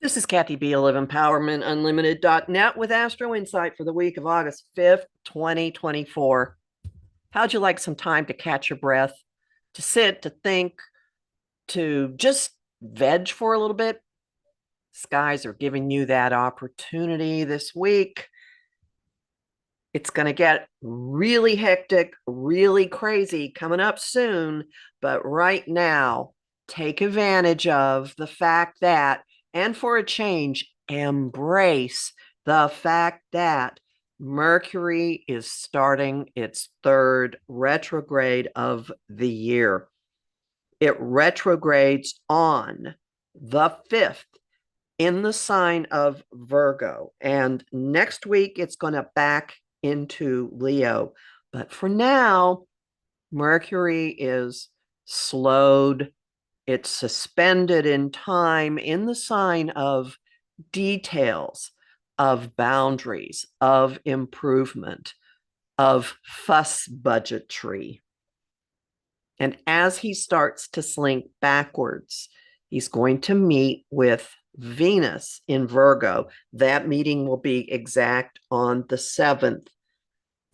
This is Kathy Biehl of EmpowermentUnlimited.net with Astro-Insight for the week of August 5th, 2024. How'd you like some time to catch your breath, to sit, to think, to just veg for a little bit? Skies are giving you that opportunity this week. It's going to get really hectic, really crazy coming up soon. But right now, take advantage of the fact that, and for a change, embrace the fact that Mercury is starting its third retrograde of the year. It retrogrades on the 5th in the sign of Virgo. And next week, it's going to back into Leo. But for now, Mercury is slowed, it's suspended in time in the sign of details, of boundaries, of improvement, of fuss budgetry. And as he starts to slink backwards, he's going to meet with Venus in Virgo. That meeting will be exact on the 7th.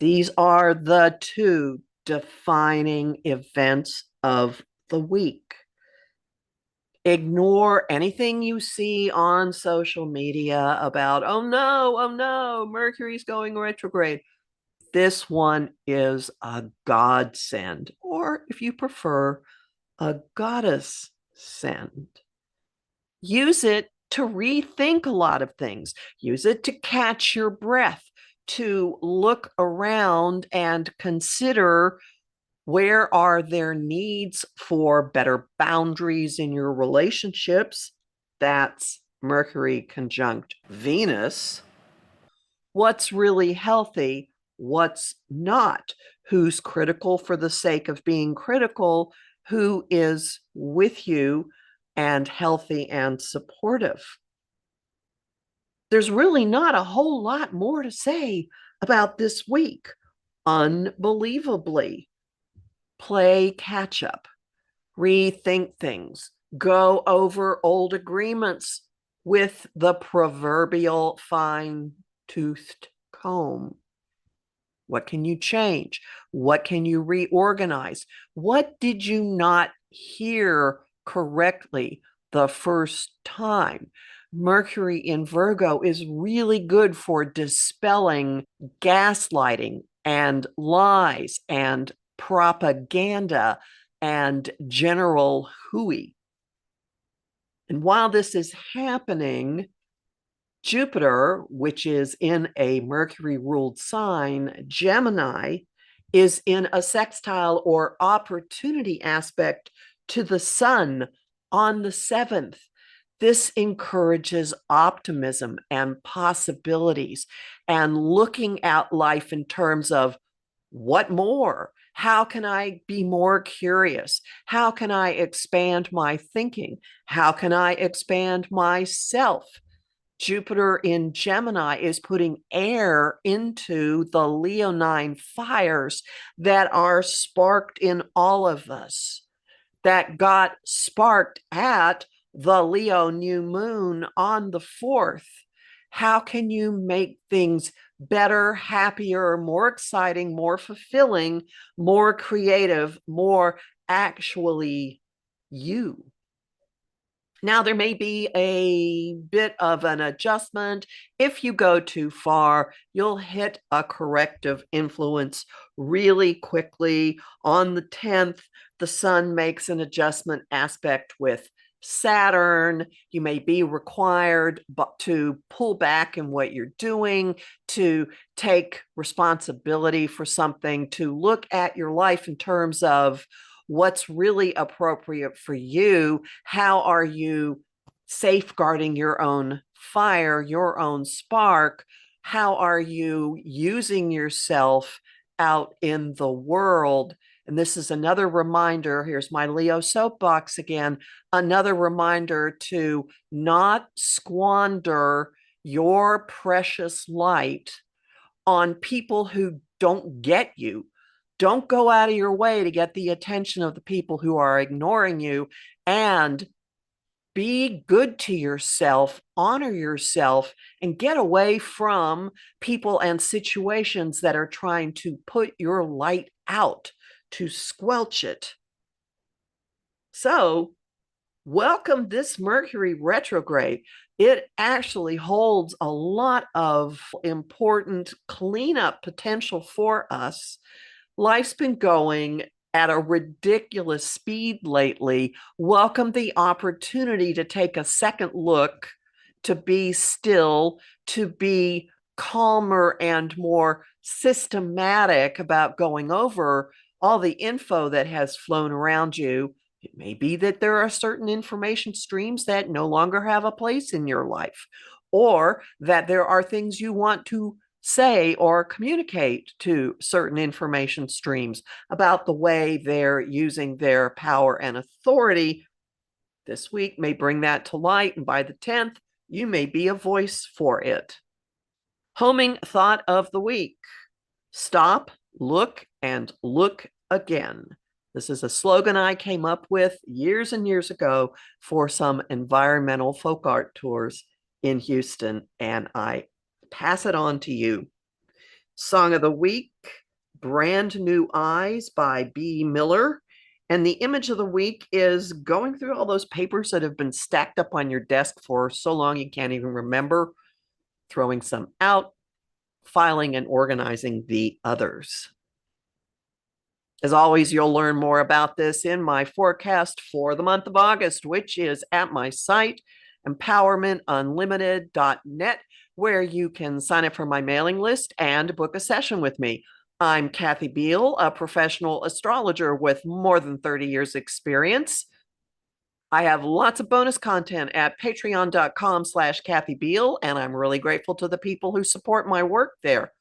These are the two defining events of the week. Ignore anything you see on social media about, oh no, Mercury's going retrograde. This one is a godsend, or if you prefer, a goddess send. Use it to rethink a lot of things. Use it to catch your breath, to look around and consider where are there needs for better boundaries in your relationships. That's Mercury conjunct Venus. What's really healthy? What's not? Who's critical for the sake of being critical? Who is with you and healthy and supportive? There's really not a whole lot more to say about this week. Unbelievably, play catch up, rethink things, go over old agreements with the proverbial fine-toothed comb. What can you change? What can you reorganize? What did you not hear correctly the first time? Mercury in Virgo is really good for dispelling gaslighting and lies and propaganda and general hooey. And while this is happening, Jupiter, which is in a Mercury ruled sign, Gemini, is in a sextile or opportunity aspect to the sun on the 7th. This encourages optimism and possibilities and looking at life in terms of what more? How can I be more curious? How can I expand my thinking? How can I expand myself? Jupiter in Gemini is putting air into the Leonine fires that are sparked in all of us, that got sparked at the Leo new moon on the 4th. How can you make things better, happier, more exciting, more fulfilling, more creative, more actually you? Now, there may be a bit of an adjustment. If you go too far, you'll hit a corrective influence really quickly. On the 10th, the sun makes an adjustment aspect with Saturn. You may be required to pull back in what you're doing, to take responsibility for something, to look at your life in terms of what's really appropriate for you. How are you safeguarding your own fire, your own spark? How are you using yourself out in the world? And this is another reminder. Here's my Leo soapbox again. Another reminder to not squander your precious light on people who don't get you. Don't go out of your way to get the attention of the people who are ignoring you, and be good to yourself, honor yourself, and get away from people and situations that are trying to put your light out, to squelch it. So, welcome this Mercury retrograde. It actually holds a lot of important cleanup potential for us. Life's been going at a ridiculous speed lately. Welcome the opportunity to take a second look, to be still, to be calmer and more systematic about going over all the info that has flown around you. It may be that there are certain information streams that no longer have a place in your life, or that there are things you want to say or communicate to certain information streams about the way they're using their power and authority. This week may bring that to light, and by the 10th, you may be a voice for it. Homing thought of the week: stop, look, and look again. This is a slogan I came up with years and years ago for some environmental folk art tours in Houston, and I pass it on to you. Song of the week, Brand New Eyes by B. Miller. And the image of the week is going through all those papers that have been stacked up on your desk for so long you can't even remember, throwing some out, filing and organizing the others. As always, you'll learn more about this in my forecast for the month of August, which is at my site, empowermentunlimited.net, where you can sign up for my mailing list and book a session with me. I'm Kathy Biehl, a professional astrologer with more than 30 years experience. I have lots of bonus content at patreon.com/Kathy Biehl, and I'm really grateful to the people who support my work there.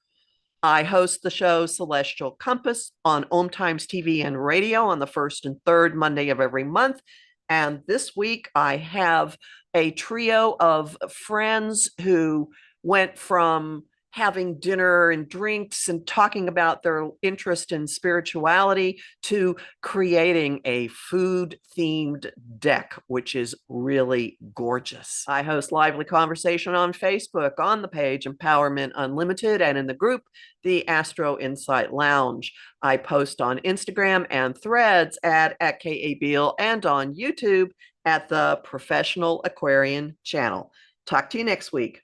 I host the show Celestial Compass on Om Times TV and radio on the first and third Monday of every month. And this week I have a trio of friends who went from having dinner and drinks and talking about their interest in spirituality to creating a food-themed deck, which is really gorgeous. I host lively conversation on Facebook, on the page Empowerment Unlimited, and in the group, the Astro-Insight Lounge. I post on Instagram and Threads at Kathy Biehl, and on YouTube at the Professional Aquarian channel. Talk to you next week.